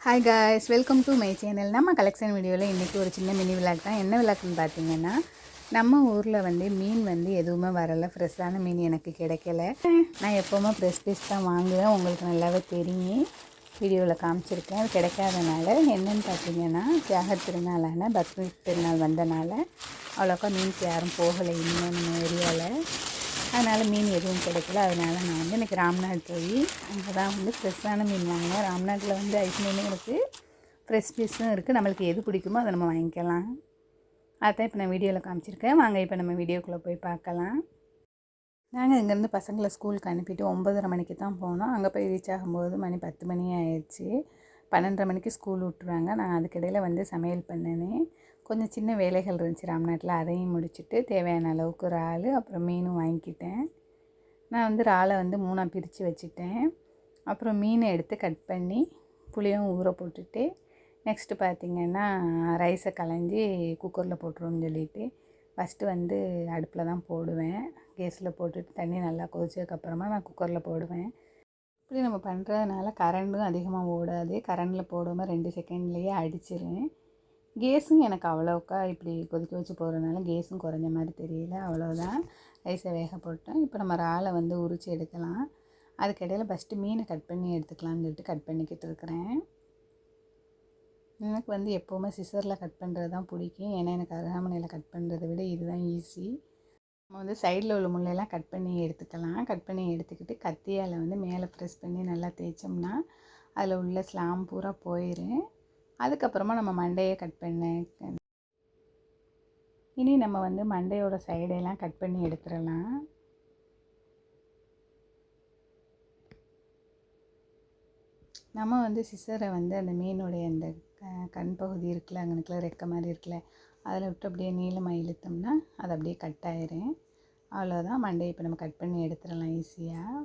Hi guys, welcome to my channel. நம்ம collection வீடியோவில் இன்றைக்கி ஒரு சின்ன மினி விளாக் தான். என்ன விளாக்குன்னு பார்த்தீங்கன்னா, நம்ம ஊரில் மீன் எதுவுமே வரலை. ஃப்ரெஷ்ஷான மீன் எனக்கு கிடைக்கல. நான் எப்போவுமே ஃப்ரெஷ் பீஸ் தான் வாங்குவேன். உங்களுக்கு நல்லாவே தெரியும், வீடியோவில் காமிச்சிருக்கேன். அது கிடைக்காதனால என்னென்னு பார்த்தீங்கன்னா, தியாகத் திருநாளான பக்ரீத் திருநாள் வந்தனால அவ்வளோக்கா மீனுக்கு யாரும் போகலை இன்னும் நம்ம ஏரியாவில். அதனால் மீன் எதுவும் கிடைக்கல. அதனால் நான் இன்றைக்கி ராம்நாட் போய் அங்கே தான் ஃப்ரெஷ்ஷான மீன் வாங்கினேன். ராம்நாட்டில் ஐஸ் மீனும் இருக்குது, ஃப்ரெஷ் பீஸும் இருக்குது. நம்மளுக்கு எது பிடிக்குமோ அதை நம்ம வாங்கிக்கலாம். அதான் இப்போ நான் வீடியோவில் காமிச்சிருக்கேன். வாங்க இப்போ நம்ம வீடியோக்குள்ளே போய் பார்க்கலாம். நாங்கள் இங்கேருந்து பசங்களை ஸ்கூலுக்கு அனுப்பிட்டு 9:30 மணிக்கு தான் போனோம். அங்கே போய் ரீச் ஆகும்போது மணி 10 மணி ஆயிடுச்சு. 12:30 மணிக்கு ஸ்கூல் விட்டுருவாங்க. நான் அதுக்கிடையில் சமையல் பண்ணினேன். கொஞ்சம் சின்ன வேலைகள் இருந்துச்சு ராம்நாட்டில், அதையும் முடிச்சுட்டு தேவையான அளவுக்கு இறால் அப்புறம் மீனும் வாங்கிக்கிட்டேன். நான் இறாலை 3ஆக பிரித்து வச்சுட்டேன். அப்புறம் மீனை எடுத்து கட் பண்ணி புளியும் ஊற போட்டுட்டு நெக்ஸ்ட்டு பார்த்திங்கன்னா ரைஸை களைஞ்சி குக்கரில் போட்டுருவோம்னு சொல்லிவிட்டு ஃபஸ்ட்டு அடுப்பில் தான் போடுவேன். கேஸில் போட்டுட்டு தண்ணி நல்லா கொதிச்சதுக்கப்புறமா நான் குக்கரில் போடுவேன். இப்படி நம்ம பண்ணுறதுனால கரண்டும் அதிகமாக ஓடாது. கரண்டில் போடாமல் 2 செகண்ட்லேயே அடிச்சிருவேன். கேஸும் எனக்கு அவ்வளோக்கா இப்படி கொதிக்க வச்சு போடுறதுனால கேஸும் குறைஞ்ச மாதிரி தெரியல. அவ்வளோதான். ரைஸை வேக போட்டேன். இப்போ நம்ம இறாலை உரித்து எடுக்கலாம். அதுக்கிடையில் ஃபஸ்ட்டு மீனை கட் பண்ணி எடுத்துக்கலாம்னு சொல்லிட்டு கட் பண்ணிக்கிட்டு இருக்கிறேன். எனக்கு எப்போவுமே சிசரில் கட் பண்ணுறது தான் பிடிக்கும். ஏன்னா எனக்கு அருகாமனையில் கட் பண்ணுறதை விட இதுதான் ஈஸி. நம்ம சைடில் உள்ள முள்ளையெல்லாம் கட் பண்ணி எடுத்துக்கலாம். கட் பண்ணி எடுத்துக்கிட்டு கத்தியால் மேலே ப்ரெஸ் பண்ணி நல்லா தேய்ச்சோம்னா அதில் உள்ள ஸ்லாம் பூரா போயிடும். அதுக்கப்புறமா நம்ம மண்டையை கட் பண்ண இனி நம்ம மண்டையோட சைடெல்லாம் கட் பண்ணி எடுத்துடலாம். நம்ம சிசரை அந்த மீனுடைய அந்த கண் பகுதி இருக்குல்ல, அங்கனுக்குள்ள ரெக்க மாதிரி இருக்குல்ல, அதில் விட்டு அப்படியே நீளமாக இழுத்தோம்னா அது அப்படியே கட் ஆயிரும். அவ்வளோதான். மண்டையை இப்போ நம்ம கட் பண்ணி எடுத்துடலாம் ஈஸியாக.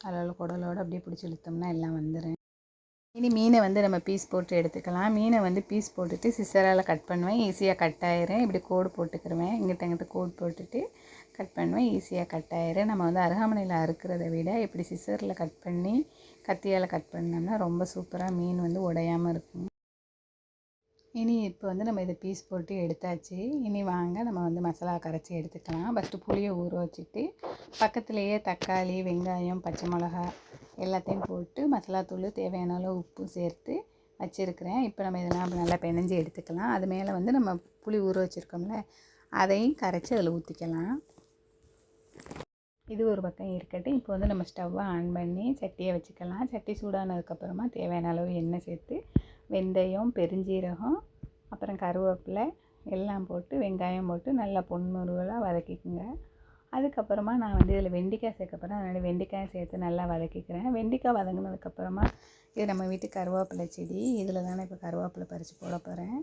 அதில் குடலோடு அப்படியே பிடிச்சி இழுத்தோம்னா எல்லாம் வந்துடும். இனி மீனை நம்ம பீஸ் போட்டு எடுத்துக்கலாம். மீனை பீஸ் போட்டுட்டு சிசரால் கட் பண்ணுவேன். ஈஸியாக கட் ஆயிரும். இப்படி கோடு போட்டுக்கிடுவேன். இங்கிட்ட கோடு போட்டுட்டு கட் பண்ணுவேன். ஈஸியாக கட் ஆயிரும். நம்ம அருகாமனையில் அறுக்கிறத விட இப்படி சிசரில் கட் பண்ணி கத்தியால் கட் பண்ணோம்னா ரொம்ப சூப்பராக மீன் உடையாமல் இருக்கும். இனி இப்போ நம்ம இதை பீஸ் போட்டு எடுத்தாச்சு. இனி வாங்க நம்ம மசாலா கரைச்சி எடுத்துக்கலாம். ஃபஸ்ட்டு புளியை ஊற வச்சுட்டு பக்கத்துலேயே தக்காளி, வெங்காயம், பச்சை மிளகா எல்லாத்தையும் போட்டு மசாலாத்தூள் தேவையான அளவு உப்பு சேர்த்து வச்சுருக்கிறேன். இப்போ நம்ம இதெல்லாம் நல்லா பிணைஞ்சி எடுத்துக்கலாம். அது மேலே நம்ம புளி ஊற வச்சுருக்கோம்ல, அதையும் கரைச்சி அதில் ஊற்றிக்கலாம். இது ஒரு பக்கம் இருக்கட்டும். இப்போ நம்ம ஸ்டவ்வை ஆன் பண்ணி சட்டியை வச்சுக்கலாம். சட்டி சூடானதுக்கப்புறமா தேவையான அளவு எண்ணெய் சேர்த்து வெந்தயம், பெருஞ்சீரகம், அப்புறம் கருவேப்பிலை எல்லாம் போட்டு வெங்காயம் போட்டு நல்லா பொன்முருவலாக வதக்கிக்குங்க. அதுக்கப்புறமா நான் இதில் வெண்டைக்காய் சேர்க்க போகிறேன். அதனால் வெண்டைக்காயை சேர்த்து நல்லா வதக்கிக்கிறேன். வெண்டைக்காய் வதங்கினதுக்கப்புறமா இது நம்ம வீட்டு கருவேப்பிலை செடி, இதில் தானே இப்போ கருவேப்பிலை பறித்து போட போகிறேன்.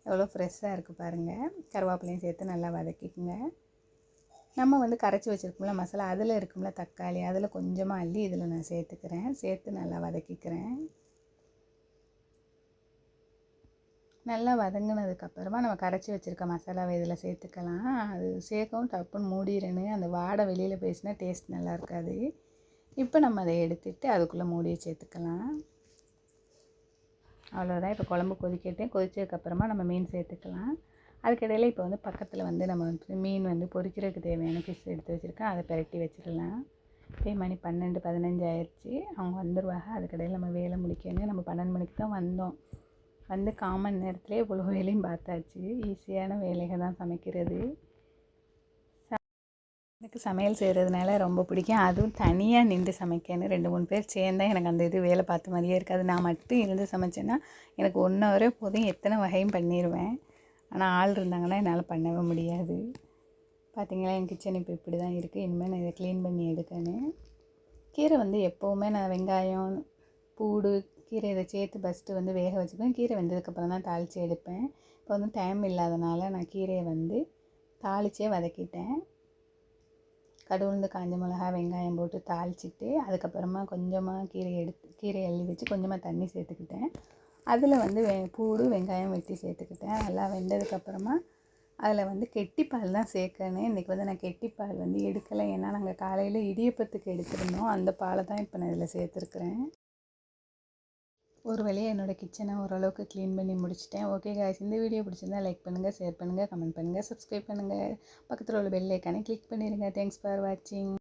எவ்வளோ ஃப்ரெஷ்ஷாக இருக்குது பாருங்கள். கருவேப்பிலையும் சேர்த்து நல்லா வதக்கிக்குங்க. நம்ம கரைச்சி வச்சுருக்கோம்ல மசாலா, அதில் இருக்கும்ல தக்காளி, அதில் கொஞ்சமாக அள்ளி இதில் நான் சேர்த்துக்கிறேன். சேர்த்து நல்லா வதக்கிக்கிறேன். நல்லா வதங்கினதுக்கப்புறமா நம்ம கரைச்சி வச்சுருக்க மசாலாவை இதில் சேர்த்துக்கலாம். அது சேர்க்கவும் டப்புன்னு மூடிடணும். அந்த வாடை வெளியில் போயிடுச்சுன்னா டேஸ்ட் நல்லா இருக்காது. இப்போ நம்ம அதை எடுத்துகிட்டு அதுக்குள்ளே மூடியை சேர்த்துக்கலாம். அவ்வளோதான். இப்போ குழம்பு கொதிச்சதுக்கப்புறமா நம்ம மீன் சேர்த்துக்கலாம். அதுக்கிடையில் இப்போ பக்கத்தில் நம்ம மீன் பொரிக்கிறதுக்கு தேவையான ஃபிஷ் எடுத்து வச்சுருக்கேன். அதை பிரட்டி வச்சிடலாம். இப்போ மணி 12, 15 ஆயிடுச்சு. அவங்க வந்துடுவாங்க. அதுக்கிடையில் நம்ம வேலை முடிக்கணும். நம்ம 12 மணிக்கு தான் வந்தோம். 1/4 மணி நேரத்துலேயே இவ்வளோ வேலையும் பார்த்தாச்சு. ஈஸியான வேலைகள் தான் சமைக்கிறது. எனக்கு சமையல் செய்கிறதுனால ரொம்ப பிடிக்கும். அதுவும் தனியாக நின்று சமைக்கணும். 2, 3 பேர் சேர்ந்தால் எனக்கு அந்த இது வேலை பார்த்த மாதிரியே இருக்காது. நான் மட்டும் இருந்து சமைச்சேன்னா எனக்கு 1 ஹவரே போதும், எத்தனை வகையும் பண்ணிடுவேன். ஆனால் ஆள் இருந்தாங்கன்னா என்னால் பண்ணவே முடியாது. பார்த்திங்களா, என் கிச்சன் இப்போ இப்படி தான் இருக்குது. இனிமேல் நான் இதை க்ளீன் பண்ணி எடுக்கணும். கீரை எப்போவுமே நான் வெங்காயம், பூடு, கீரை இதை சேர்த்து ஃபஸ்ட்டு வேக வச்சுப்பேன். கீரை வெந்ததுக்கப்புறம் தான் தாளித்து எடுப்பேன். இப்போ டைம் இல்லாதனால நான் கீரையை தாளித்தே வதக்கிட்டேன். கடுகு, காஞ்ச மிளகா, வெங்காயம் போட்டு தாளிச்சிட்டு அதுக்கப்புறமா கொஞ்சமாக கீரையை அள்ளி வச்சு கொஞ்சமாக தண்ணி சேர்த்துக்கிட்டேன். அதில் பூடு, வெங்காயம் வெட்டி சேர்த்துக்கிட்டேன். நல்லா வெந்ததுக்கப்புறமா அதில் கெட்டிப்பால் தான் சேர்க்கணும். இன்றைக்கி நான் கெட்டிப்பால் எடுக்கலை. ஏன்னா நாங்கள் காலையில் இடியப்பத்துக்கு எடுத்துருந்தோம். அந்த பாலை தான் இப்போ நான் இதில் சேர்த்துருக்குறேன். ஒரு வழியாக என்னோடய கிச்சனை ஓரளவுக்கு க்ளீன் பண்ணி முடிச்சிட்டேன். ஓகே காய்ஸ், இந்த வீடியோ பிடிச்சிருந்தா லைக் பண்ணுங்கள், ஷேர் பண்ணுங்கள், கமெண்ட் பண்ணுங்கள், சப்ஸ்கிரைப் பண்ணுங்கள், பக்கத்தில் உள்ள பெல் ஐக்கானை கிளிக் பண்ணிடுங்க. தேங்க்ஸ் ஃபார் வாட்சிங்.